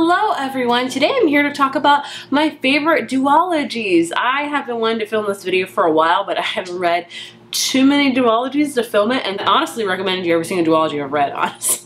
Hello everyone, today I'm here to talk about my favorite duologies. I have been wanting to film this video for a while, but I haven't read too many duologies to film it, and I honestly recommend you every single duology I've read, honestly.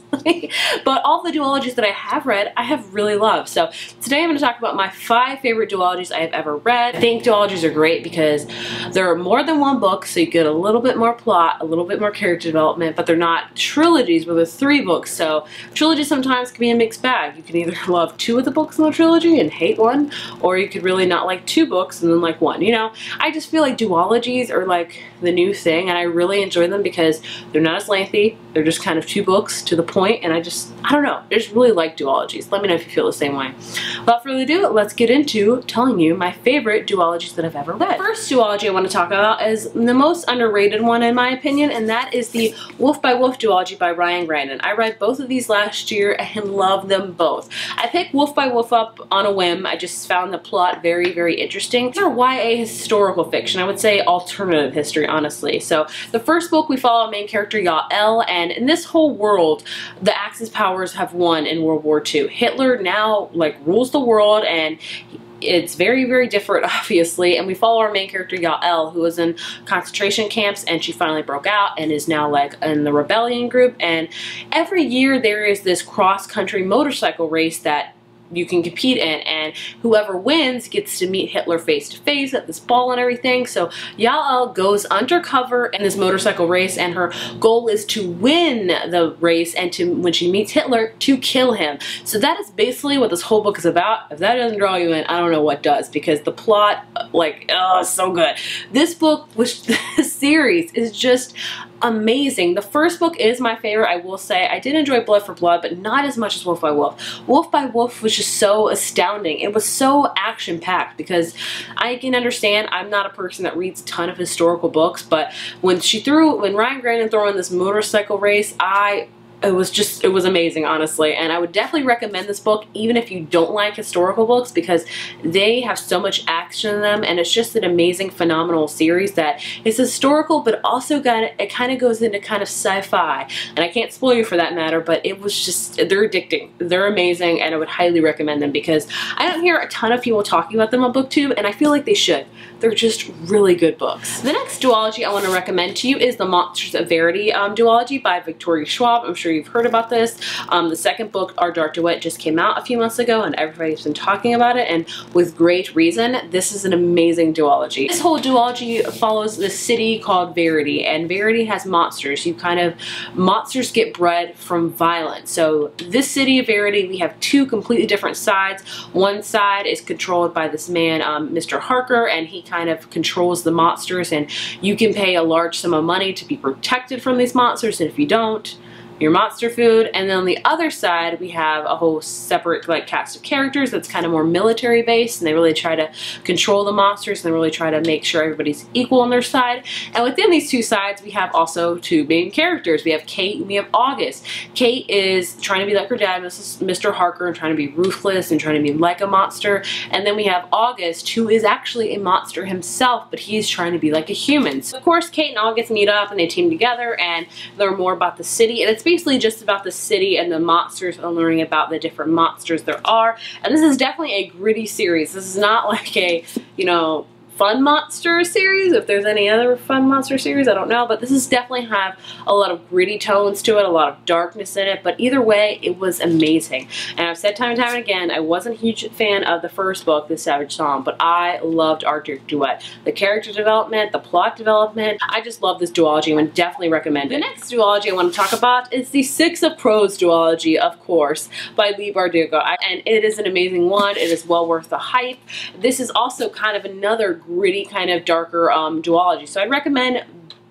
But all the duologies that I have read, I have really loved. So today I'm going to talk about my 5 favorite duologies I have ever read. I think duologies are great because there are more than one book, so you get a little bit more plot, a little bit more character development, but they're not trilogies where there's 3 books. So trilogies sometimes can be a mixed bag. You can either love 2 of the books in the trilogy and hate one, or you could really not like 2 books and then like 1. You know, I just feel like duologies are like the new thing, and I really enjoy them because they're not as lengthy. They're just kind of 2 books to the point, and I don't know, I just really like duologies. Let me know if you feel the same way. Without further ado, let's get into telling you my favorite duologies that I've ever read. The first duology I want to talk about is the most underrated one in my opinion, and that is the Wolf by Wolf duology by Ryan Grandin. I read both of these last year and loved them both. I picked Wolf by Wolf up on a whim. I just found the plot very, very interesting. These are YA historical fiction. I would say alternative history, honestly. So the first book, we follow a main character, Yael, and in this whole world, the Axis powers have won in World War II. Hitler now like rules the world, and it's very, very different, obviously, and we follow our main character, Yael, who was in concentration camps, and she finally broke out and is now like in the rebellion group. And every year there is this cross-country motorcycle race that you can compete in, and whoever wins gets to meet Hitler face to face at this ball and everything. So Yael goes undercover in this motorcycle race, and her goal is to win the race and to, when she meets Hitler, to kill him. So that is basically what this whole book is about. If that doesn't draw you in, I don't know what does, because the plot, like, oh, it's so good. This book, which this series is just amazing. The first book is my favorite, I will say. I did enjoy Blood for Blood, but not as much as Wolf by Wolf. Wolf by Wolf was just so astounding. It was so action-packed, because I can understand I'm not a person that reads a ton of historical books, but when Ryan Grandin threw in this motorcycle race, it was amazing, honestly, and I would definitely recommend this book even if you don't like historical books, because they have so much action in them, and it's just an amazing, phenomenal series that is historical, but also it kind of goes into kind of sci-fi, and I can't spoil you for that matter, but it was just, they're addicting, they're amazing, and I would highly recommend them because I don't hear a ton of people talking about them on BookTube, and I feel like they should. They're just really good books. The next duology I want to recommend to you is the Monsters of Verity duology by Victoria Schwab. I'm sure you've heard about this. The second book, Our Dark Duet, just came out a few months ago, and everybody's been talking about it, and with great reason. This is an amazing duology. This whole duology follows this city called Verity, and Verity has monsters. Monsters get bred from violence. So this city of Verity, we have 2 completely different sides. One side is controlled by this man, Mr. Harker, and he kind of controls the monsters, and you can pay a large sum of money to be protected from these monsters, and if you don't, your monster food. And then on the other side, we have a whole separate like cast of characters that's kind of more military based, and they really try to control the monsters, and they really try to make sure everybody's equal on their side. And within these 2 sides, we have also 2 main characters. We have Kate and we have August. Kate is trying to be like her dad, Mr. Harker, and trying to be ruthless and trying to be like a monster. And then we have August, who is actually a monster himself, but he's trying to be like a human. So of course, Kate and August meet up and they team together and learn more about the city, and it's basically just about the city and the monsters and learning about the different monsters there are. And this is definitely a gritty series. This is not like a, you know, fun monster series. If there's any other fun monster series, I don't know, but this is definitely have a lot of gritty tones to it, a lot of darkness in it, but either way, it was amazing. And I've said time and time again, I wasn't a huge fan of the first book, The Savage Song, but I loved Our Dark Duet. The character development, the plot development, I just love this duology and would definitely recommend it. The next duology I want to talk about is the Six of Crows duology, of course, by Bardugo. And it is an amazing one. It is well worth the hype. This is also kind of another gritty, kind of darker duology. So I'd recommend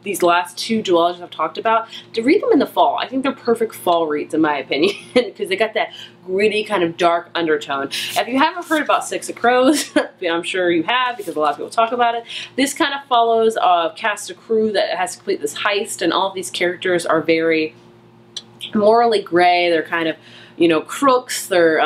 these last 2 duologies I've talked about to read them in the fall. I think they're perfect fall reads in my opinion because they got that gritty kind of dark undertone. If you haven't heard about Six of Crows, I'm sure you have because a lot of people talk about it. This kind of follows a cast of crew that has to complete this heist, and all of these characters are very morally gray. They're kind of, you know, crooks, they're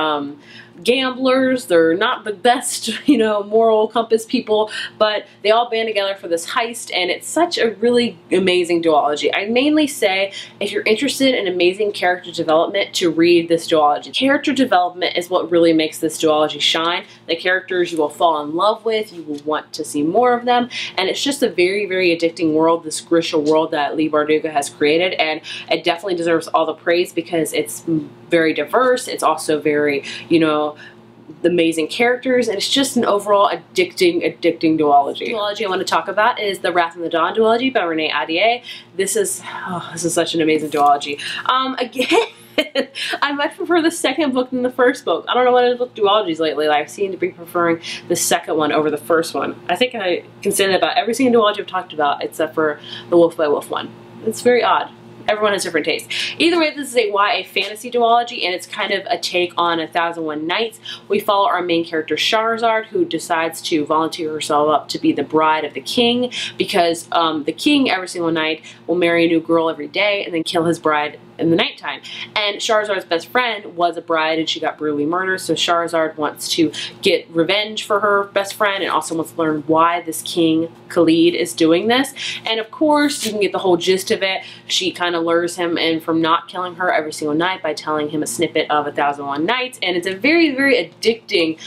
gamblers, they're not the best, you know, moral compass people, but they all band together for this heist, and it's such a really amazing duology. I mainly say if you're interested in amazing character development to read this duology. Character development is what really makes this duology shine. The characters you will fall in love with, you will want to see more of them, and it's just a very, very addicting world, this Grisha world that Leigh Bardugo has created, and it definitely deserves all the praise because it's very diverse. It's also very, you know, amazing characters, and it's just an overall addicting duology. The duology I want to talk about is the Wrath of the Dawn duology by Renee Ahdieh. This is such an amazing duology. Again, I much prefer the second book than the first book. I don't know what it is with duologies lately. I've seemed to be preferring the second one over the first one. I think I can say that about every single duology I've talked about except for the Wolf by Wolf one. It's very odd. Everyone has different tastes. Either way, this is a YA fantasy duology, and it's kind of a take on 1001 Nights. We follow our main character Shahrazad, who decides to volunteer herself up to be the bride of the king, because the king every single night will marry a new girl every day and then kill his bride in the nighttime. And Shahrazad's best friend was a bride and she got brutally murdered, so Shahrazad wants to get revenge for her best friend and also wants to learn why this king Khalid is doing this. And of course, you can get the whole gist of it. She kind of lures him in from not killing her every single night by telling him a snippet of 1001 Nights, and it's a very, very addicting,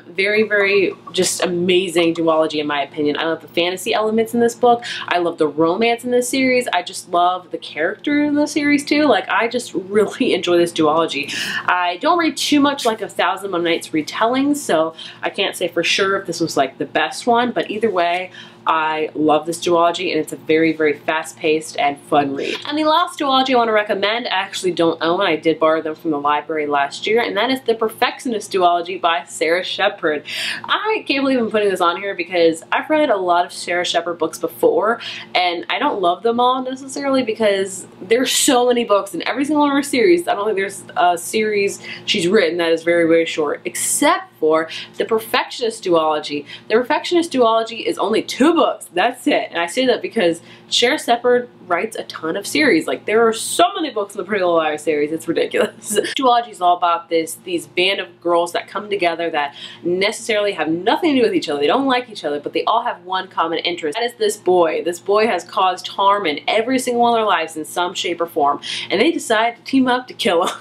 very, very just amazing duology in my opinion. I love the fantasy elements in this book. I love the romance in this series. I just love the character in the series too. Like, I just really enjoy this duology. I don't read too much like 1001 Nights retellings, so I can't say for sure if this was like the best one, but either way, I love this duology, and it's a very, very fast-paced and fun read. And the last duology I want to recommend, I actually don't own. I did borrow them from the library last year, and that is the Perfectionist duology by Sara Shepard. I can't believe I'm putting this on here because I've read a lot of Sara Shepard books before, and I don't love them all necessarily because there's so many books in every single one of her series. I don't think there's a series she's written that is very, very short, except for the Perfectionist duology. The Perfectionist duology is only 2 books. That's it. And I say that because Sara Shepard writes a ton of series. Like, there are so many books in the Pretty Little Liars series. It's ridiculous. Duology is all about these band of girls that come together that necessarily have nothing to do with each other. They don't like each other, but they all have one common interest. That is this boy. This boy has caused harm in every single one of their lives in some shape or form, and they decide to team up to kill him.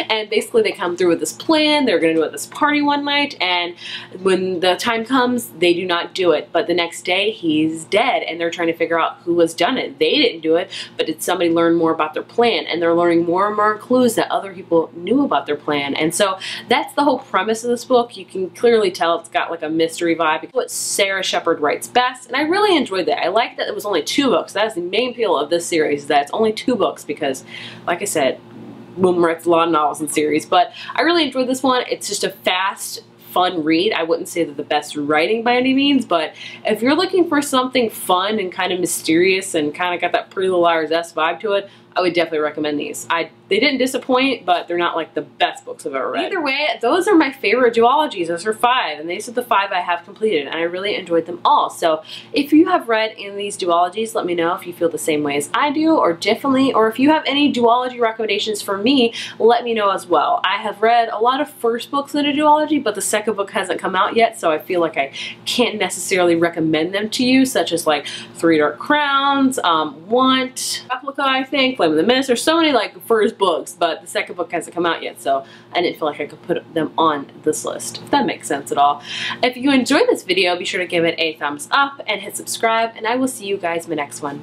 And basically they come through with this plan. They're going to do it at this party one night, and when the time comes, they do not do it. But the next day, he's dead, and they're trying to figure out who has done it. They didn't do it, but did somebody learn more about their plan? And they're learning more and more clues that other people knew about their plan. And so that's the whole premise of this book. You can clearly tell it's got like a mystery vibe. It's what Sara Shepard writes best, and I really enjoyed that. I like that it was only 2 books. That is the main appeal of this series, that it's only 2 books because, like I said, woman writes a lot of novels and series, but I really enjoyed this one. It's just a fast, fun read. I wouldn't say that the best writing by any means, but if you're looking for something fun and kind of mysterious and kind of got that Pretty Little Liars-esque vibe to it, I would definitely recommend these. They didn't disappoint, but they're not like the best books I've ever read. Either way, those are my favorite duologies. Those are 5, and these are the 5 I have completed, and I really enjoyed them all. So if you have read any of these duologies, let me know if you feel the same way as I do, or differently, or if you have any duology recommendations for me, let me know as well. I have read a lot of first books in a duology, but the second book hasn't come out yet, so I feel like I can't necessarily recommend them to you, such as like 3 Dark Crowns, Want, Replica, I think, Flame of the Mist. There's so many like first books, but the second book hasn't come out yet, so I didn't feel like I could put them on this list, if that makes sense at all. If you enjoyed this video, be sure to give it a thumbs up and hit subscribe, and I will see you guys in the next one.